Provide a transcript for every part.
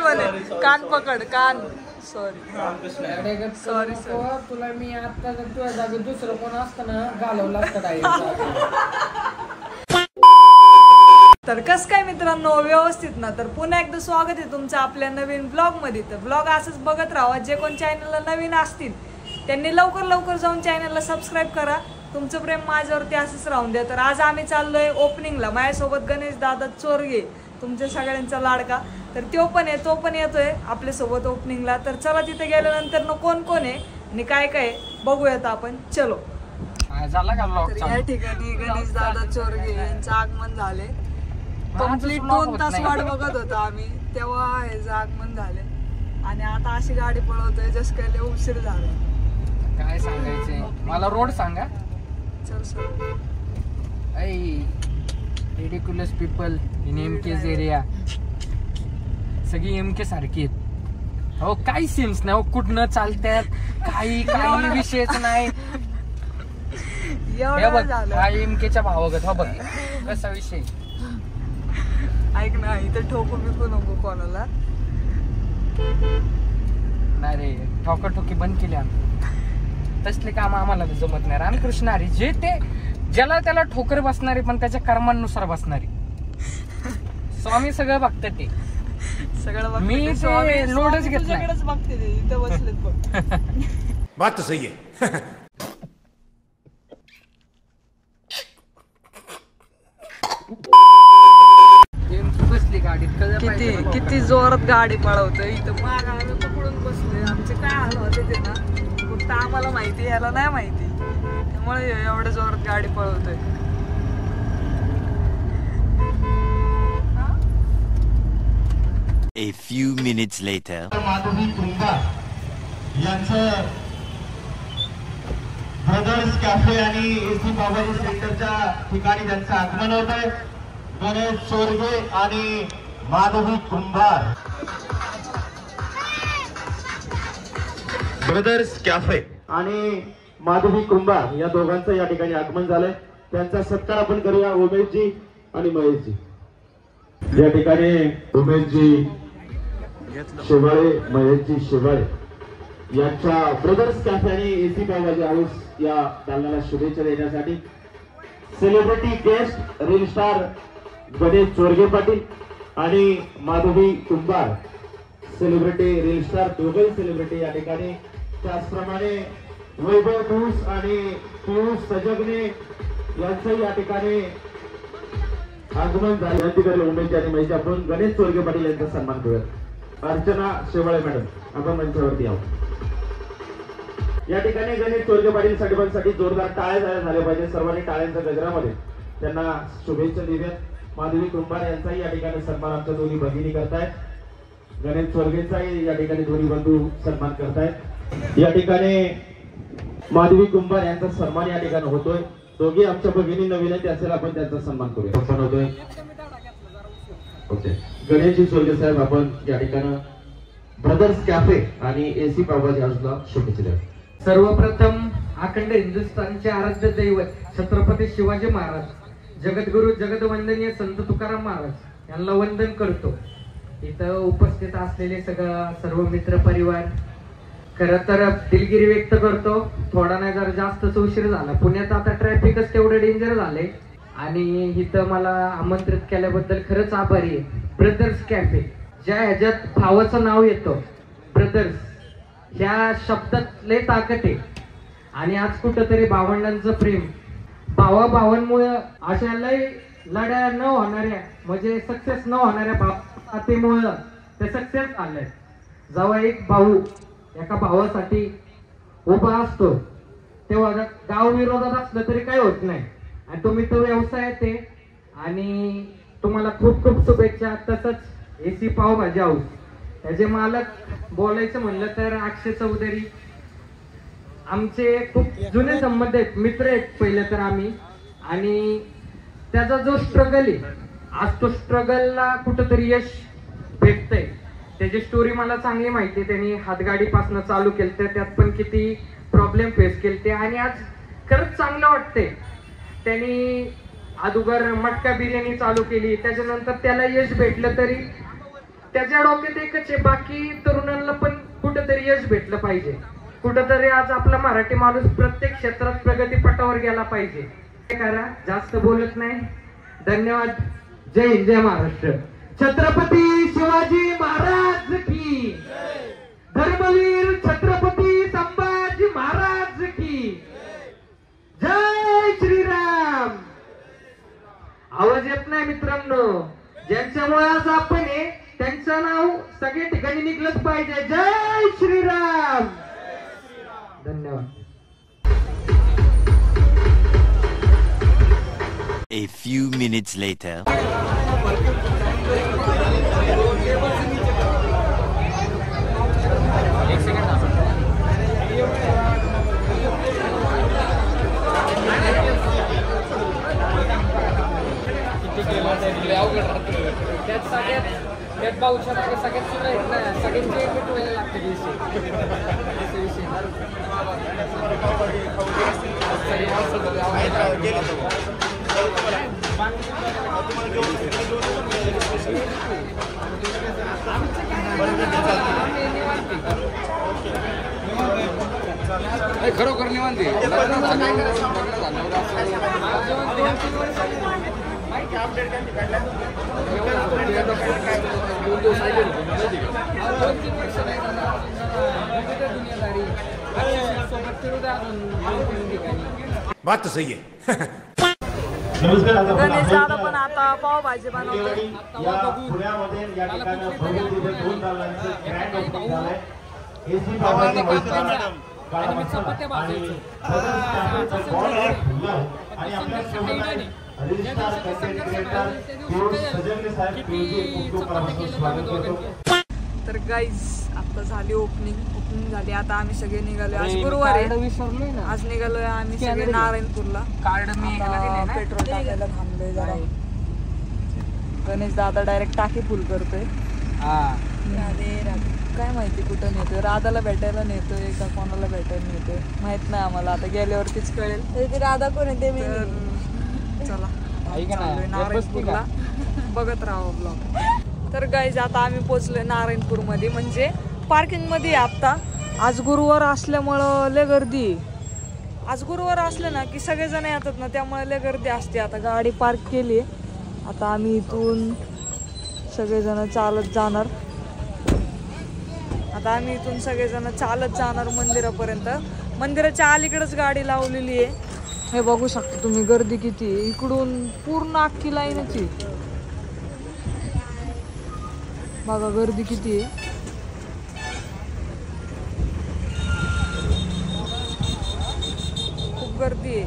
म्हणे कान पकड कान. सॉरी सॉरी तुला मी आता जर तुझ्या जागी दुसरं कोण असतं ना घालवलं असतं. तर कसं काय मित्रांनो व्यवस्थित ना. तर पुन्हा एकदा स्वागत आहे तुमचं आपल्या नवीन ब्लॉगमध्ये. तर ब्लॉग असंच बघत राहा. जे कोण चॅनलला नवीन असतील त्यांनी लवकर जाऊन चॅनलला सबस्क्राईब करा. तुमचं प्रेम माझ्यावरती असंच राहून द्या. तर आज आम्ही चाललोय ओपनिंगला. माझ्यासोबत गणेश दादा चोरगे तुमच्या सगळ्यांचा लाडका. तर तो पण येतोय आपल्यासोबत ओपनिंगला. तर चला तिथे गेल्यानंतर कोण आहे आणि काय बघूयात आपण. चलो. झाला का ब्लॉग? तर या ठिकाणी गणेश दादा चोरगे यांचं आगमन झाले. कंप्लीट 2 तास वाट बघत होतो आम्ही, तेव्हा याचं आगमन झाले. आणि आता अशी गाडी पळवतोय जस काही उशीर झाला. काय सांगायचंय मला रोड सांगा. चल sir. Ridiculous people in MK's area. सगळी एमके सारखी आहेत. हो काही सेन्स नाही. हो कुठनं चालतात काही विषयच नाही. हा एमकेच्या भावागत. हो बघ कसा विषय. ऐक ना इथं ठोकू बिकू नको कोणाला. नाही रे ठोकाठोकी बंद केली आम्ही. तसले काम आम्हाला जमत नाही. रामकृष्ण हरी जे ते ज्याला त्याला ठोकर बसणारी पण त्याच्या कर्मानुसार बसणारी. स्वामी सगळं बघतात ते सगळं. मी लोडच घेतला बघते ते इथं बसलेत बघ. बात तो सही है. बसली गाडीत किती जोरात गाडी पळवतोय. इथं माग आम्ही पकडून बसलोय. आमचे काय हाल होते ते ना फक्त आम्हाला माहिती, याला नाही माहिती. त्यामुळे एवढ्या जोरात गाडी पळवतोय. A few minutes later. Madhavi कुंभार यांचं ब्रदर्स कॅफे आणि एसी बाबाजी सेंटरच्या ठिकाणी त्यांचं आगमन होत आहे. गणेश चोरगे आणि माधवी कुंभार. ब्रदर्स कॅफे आणि माधवी कुंभार या दोघांचं या ठिकाणी आगमन झालंय. त्यांचा सत्कार आपण करूया. उमेशजी आणि महेशजी या ठिकाणी. उमेशजी शेवाळे, महेशजी शेवाळे यांच्या ब्रदर्स कॅफे आणि एसी बाबाजी हाऊस या दालनाला शुभेच्छा देण्यासाठी celebrity guest reel star Ganesh Chorge Patil आणि माधवी कुंभार सेलिब्रिटी रील स्टार, दोघे सेलिब्रिटी या ठिकाणी. त्याचप्रमाणे वैभव धूस आणि पियुष सजगने यांचंही या ठिकाणी आगमन झाले. विनंती करेल उमेश आणि महेश आपण गणेश चोरगे पाटील यांचा सन्मान करूया. अर्चना शेवाळे मॅडम आपण मंचावरती आहोत. या ठिकाणी गणेश चोरगे पाटील साठी जोरदार टाळ्या झाल्या पाहिजे. सर्वांनी टाळ्यांच्या गजरामध्ये त्यांना शुभेच्छा देऊयात. माधवी कुंभार यांचाही या ठिकाणी सन्मान आमच्या दोन्ही भगिनी करतायत. गणेश चोरगेचाही या ठिकाणी दोन्ही बंधू सन्मान करतायत. या ठिकाणी माधवी कुंभार यांचा सन्मान या ठिकाणी होतोय. दोघी आमच्या भगिनी नवीन आहेत असेल आपण त्यांचा सन्मान करूया. पण होतोय ओके. गणेशजी चोरगे साहेब आपण या ठिकाणी ब्रदर्स कॅफे आणि एसी बाबाजी हाऊसला शुभेच्छा द्या. सर्वप्रथम अखंड हिंदुस्थानचे आराध्य दैवत छत्रपती शिवाजी महाराज, जगद्गुरु जगदवंदनीय संत तुकाराम महाराज यांना वंदन करतो. इथं उपस्थित असलेले सर्व मित्र परिवार खरं तर दिलगिरी व्यक्त करतो. थोडा नाही जरा जास्तच उशीर झाला. पुण्यात आता ट्रॅफिकच तेवढं डेंजर झालंय आणि इथं मला आमंत्रित केल्याबद्दल खरंच आभारी आहे. ब्रदर्स कॅफे ज्या ह्याच्यात भावाचं नाव येतं ब्रदर्स ह्या शब्दात लय ताकद आहे. आणि आज कुठंतरी भावंडांचं प्रेम भावांमुळे अशा लय लढ्या न होणाऱ्या म्हणजे सक्सेस न होणाऱ्या भावामुळे ते सक्सेस झालंय. जेव्हा एक भाऊ एका भावासाठी उभा असतो तेव्हा गाव विरोधात असलं तरी काही होत नाही. आणि तुम्ही तो व्यवसाय ते आणि तुम्हाला खूप खूप शुभेच्छा. तसंच एसी पावभाजी हाऊस त्याचे मालक बोलायचं म्हणलं तर अक्षय चौधरी आमचे खूप जुने संबंध आहेत, मित्र आहेत पहिले तर आम्ही. आणि त्याचा जो स्ट्रगल आहे आज तो स्ट्रगलला कुठंतरी यश भेटतंय. त्याची स्टोरी मला चांगली माहिती आहे. त्यांनी हातगाडीपासून चालू केलं त्यात पण किती प्रॉब्लेम फेस केले आणि आज खरंच चांगलं वाटतंय. त्यांनी अगोदर मटका बिर्याणी चालू केली, त्याच्यानंतर त्याला यश भेटलं तरी त्याच्या डोक्यात एकच आहे, बाकी तरुणांना पण कुठेतरी यश भेटलं पाहिजे, कुठेतरी आज आपला मराठी माणूस प्रत्येक क्षेत्रात प्रगतीपटावर गेला पाहिजे. काय करा, जास्त बोलत नाही. धन्यवाद. जय हिंद, जय महाराष्ट्र. छत्रपती शिवाजी महाराज की, धर्मवीर छत्रपती संभाजी महाराज की, जय श्रीराम. आवाज येत नाही मित्रांनो, ज्यांच्यामुळे आज आपण आहे त्यांचं नाव सगळ्या ठिकाणी निघलंच पाहिजे. जय श्रीराम. धन्यवाद. A few minutes later. खरोखर निवांत बात तो सही है. गणेश दादा पण आता पावभाजी बनवतोय. या पुण्यामध्ये या ठिकाणी भव्य दिव्य 2 तालांचं ग्रँड ओपनिंग झालंय. एसी बाबांच्या मैदानात काळामध्ये आणि सदर बॉल आहे फुलला आणि आपल्या सोबत रजिस्ट्रार कंटेंट क्रिएटर पियुष सजगले साहेब पियुष खूप खूप स्वागत करतो. तर गाईज आता झाली ओपनिंग झाली. आता आम्ही सगळे निघालोय. आज गुरुवार आहे. आज निघालोय आम्ही सगळे नारायणपूरला. पेट्रोल टाकायला थांबलोय जरा. गणेश दादा डायरेक्ट टाकी फुल करतोय. काय माहिती कुठं नेतोय, राधाला भेटायला नेतोय का कोणाला भेटायला नेतोय माहित नाही आम्हाला. आता गेल्यावरतीच कळेल. राधा कोण येते मी. चला नारायणपूरला बघत राहा ब्लॉग. तर गाईज आता आम्ही पोचलोय नारायणपूर मध्ये, म्हणजे पार्किंग मध्ये. आता आज गुरुवार असल्यामुळं लय गर्दी. आज गुरुवार असलं ना की सगळेजण येतात ना, त्यामुळे लय गर्दी असते. आता गाडी पार्क केली. आता आम्ही इथून सगळेजण चालत जाणार. मंदिरापर्यंत. मंदिराच्या अलीकडेच गाडी लावलेली आहे. हे बघू शकता तुम्ही गर्दी किती आहे. इकडून पूर्ण अख्खी लाईनच आहे. बघा गर्दी किती आहे. खूप गर्दी आहे.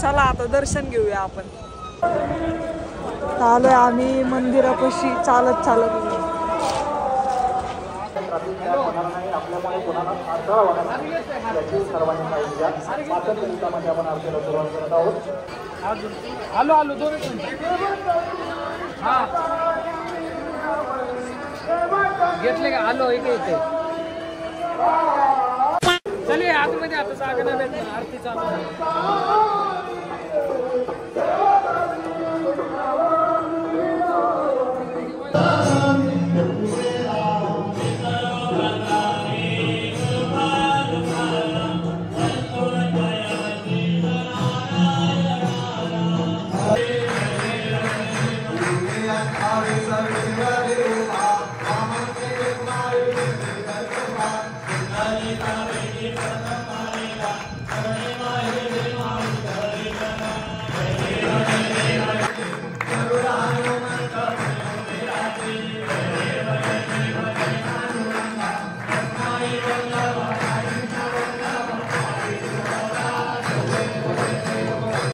चला आता दर्शन घेऊया आपण. आलोय आम्ही मंदिरापाशी चालत चालत. आपल्यामुळे कोणाला अडथळा होणार नाही याची सर्वांनी काळजी घ्या. मात्र दिवसामध्ये आपण आरतीला सुरुवात करत आहोत. आलो 2 मिनिट घेतले का? आलो इथे इथे चले आतमध्ये. आता जागा नाही भेटणार. आरती चालू.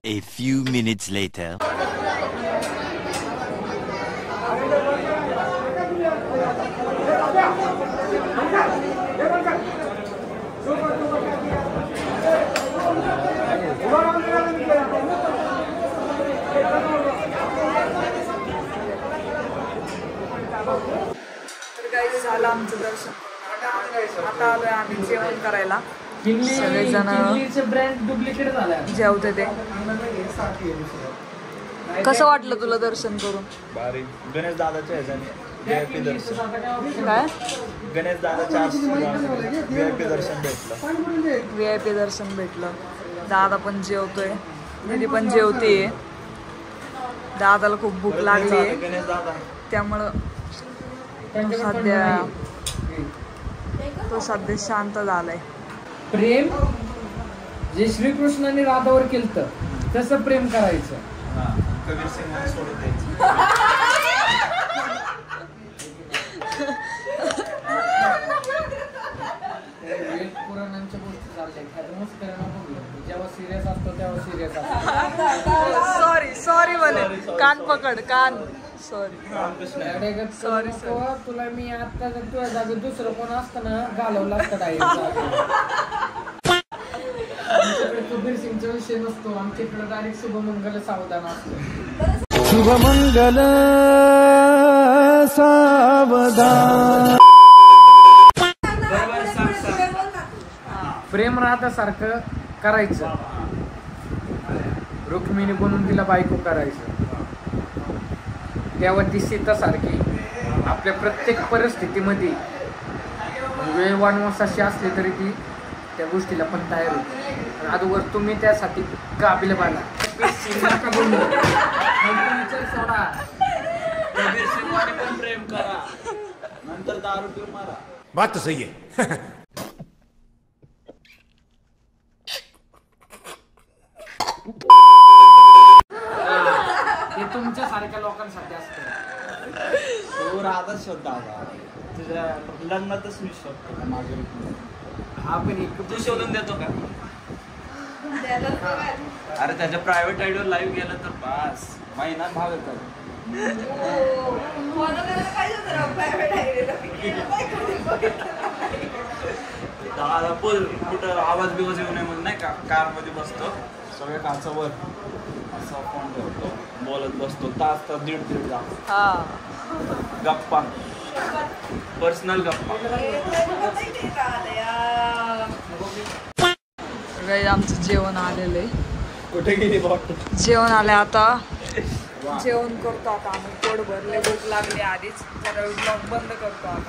A few minutes later. झालं आमचं दर्शन. आता आलोय आम्ही जेवण करायला. सगळेजण जेवते ते. कसं वाटलं तुला दर्शन करून? गणेश दादाच्या ह्याच्याने VIP दर्शन. काय गणेश दादा 400 VIP दर्शन भेटलं. VIP दर्शन भेटलं. दादा पण जेवतोय, दीदी पण जेवते. दादाला खूप भूक लागली आहे, गणेश दादा त्यामुळं तो सध्या शांत झालाय. प्रेम जे श्रीकृष्णाने राधावर केलं तसं प्रेम करायचं. कबीर सिंग सोडून द्यायचं. पुराणांच्या गोष्टी चालल्या, जेव्हा सिरियस असतो तेव्हा सिरियस असतो. सॉरी म्हणे, कान पकड कान. सॉरी. तुला मी आता जर तुझ्या जागी दुसरं कोण असतं ना घालवलं असतं डायरेक्ट. आमच्याकडे कबीर सिंगचा विषय नसतो, आमच्याकडे डायरेक्ट शुभमंगल सावधान असतो. शुभमंगल सावधान. प्रेम राहतासारखं करायचं, रुक्मिणी बनून तिला बायको करायचं. तेव्हा ती सीतासारखी आपल्या प्रत्येक परिस्थितीमध्ये वेळ वनवासाशी असली तरी ती त्या गोष्टीला पण तयार होती. अगोदर तुम्ही त्यासाठी काबिल बाला सोडा, कबीर सिंगवाने पण प्रेम करा, नंतर दारू पिऊन मारा. बात तो सही है. हे तुमच्या सारख्या लोकांसाठी असतं. तो राधा शोध दादा, तुझ्या लग्नातच मी शोधतो माझं. आपण एक तू शोधून देतो का? अरे त्याच्या प्रायव्हेट आयडीवर लाईव्ह गेलं तर बस महिना भाग येतात. दादा बोल कुठं आवाज बिवाज येऊ नये म्हणून नाही का, कार मध्ये बसतो सगळ्या काचावर असा फोन ठेवतो, बोलत बसतो तास तास दीड तास गप्पा, पर्सनल गप्पा. आमचं जेवण आलेलं आहे. कुठे गेली बॉट? जेवण आले, आता जेवण करतो. आता आम्ही पोट भरले, भूक लागली आधीच. जरा ब्लॉग बंद करतो आता.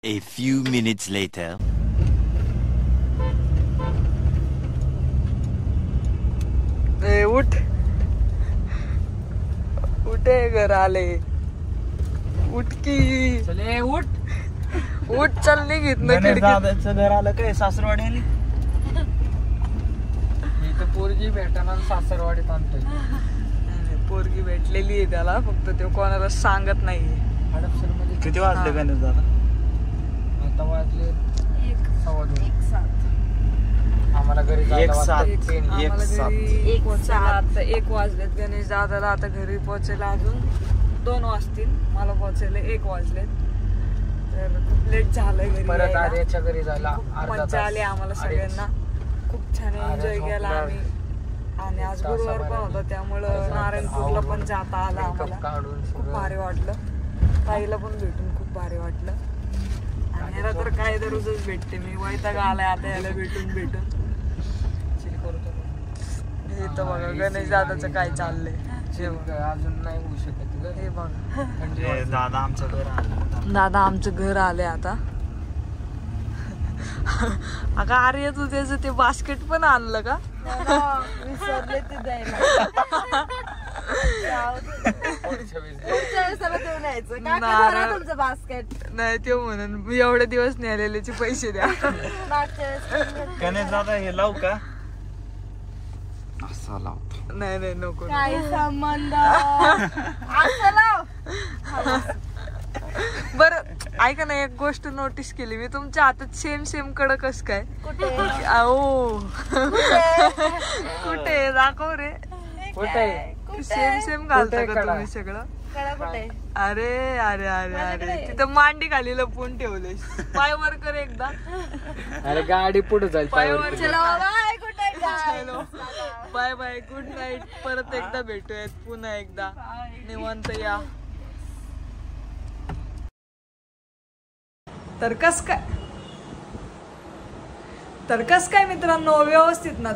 A few minutes later. उठ उठे, घर आले. उठ की चले उठ उठ, चल निघित ना खिडकीत. दादाचं घर आलं काय सासरवाडी आली? इथं पोरगी भेटाना सासरवाडीत आणतोय. नाही, पोरगी भेटलेली आहे त्याला, फक्त तो कोणाला सांगत नाहीये. हडपसर मध्ये किती वाजले गणेश दादा? आता वाजले 1:15. आम्हाला घरी जायला एक सात. वाजता 3. आम्हाला सात. घरी पोहोचायला आता 1 वाजलेत. गणेश दादाला आता घरी पोहोचायला अजून 2 वाजतील. मला पोहोचायला 1 वाजलेत. तर खूप लेट झालंय घरी परत यायला. आर्याच्या घरी जायला खूप मज्जा आली आम्हाला सगळ्यांना. खूप छान एन्जॉय केला आम्ही. आणि आज गुरुवार पण होता, त्यामुळं नारायणपूरला पण जाता आला आम्हाला. खूप भारी वाटलं. ताईला पण भेटून खूप भारी वाटलं. आणि याला तर काय दररोजच भेटते मी, वैताग आलाय आता याला भेटून. इथं बघा गणेश दादाचं काय चाललंय. अजून नाही होऊ शकत. हे बघा दादा आमचं घर आलं. दादा आमचं घर आले आता. अगं आर्य तू त्याचं ते बास्केट पण आणलं का? विसरले ते द्यायला. नाही ते म्हणून एवढे दिवस नेलेल्याचे पैसे द्या. गणेश दादा हे लावू का? असा लावतो. नाही नको. काय संबंध? बरं ऐका ना, एक गोष्ट नोटीस केली मी, तुमच्या हातात सेम कडक कस काय? कुठे? आओ कुठे दाखव रे. कुठे सेम घालता का तुम्ही सगळं? कुठे? अरे तिथं मांडी खाली लपवून ठेवले. पाय वर कर एकदा. अरे गाडी पुढे जाईल. पाय वर बाय बाय गुड नाईट. परत एकदा भेटूयात पुन्हा एकदा. निवांत या. तर कस काय मित्रांनो, व्यवस्थित ना?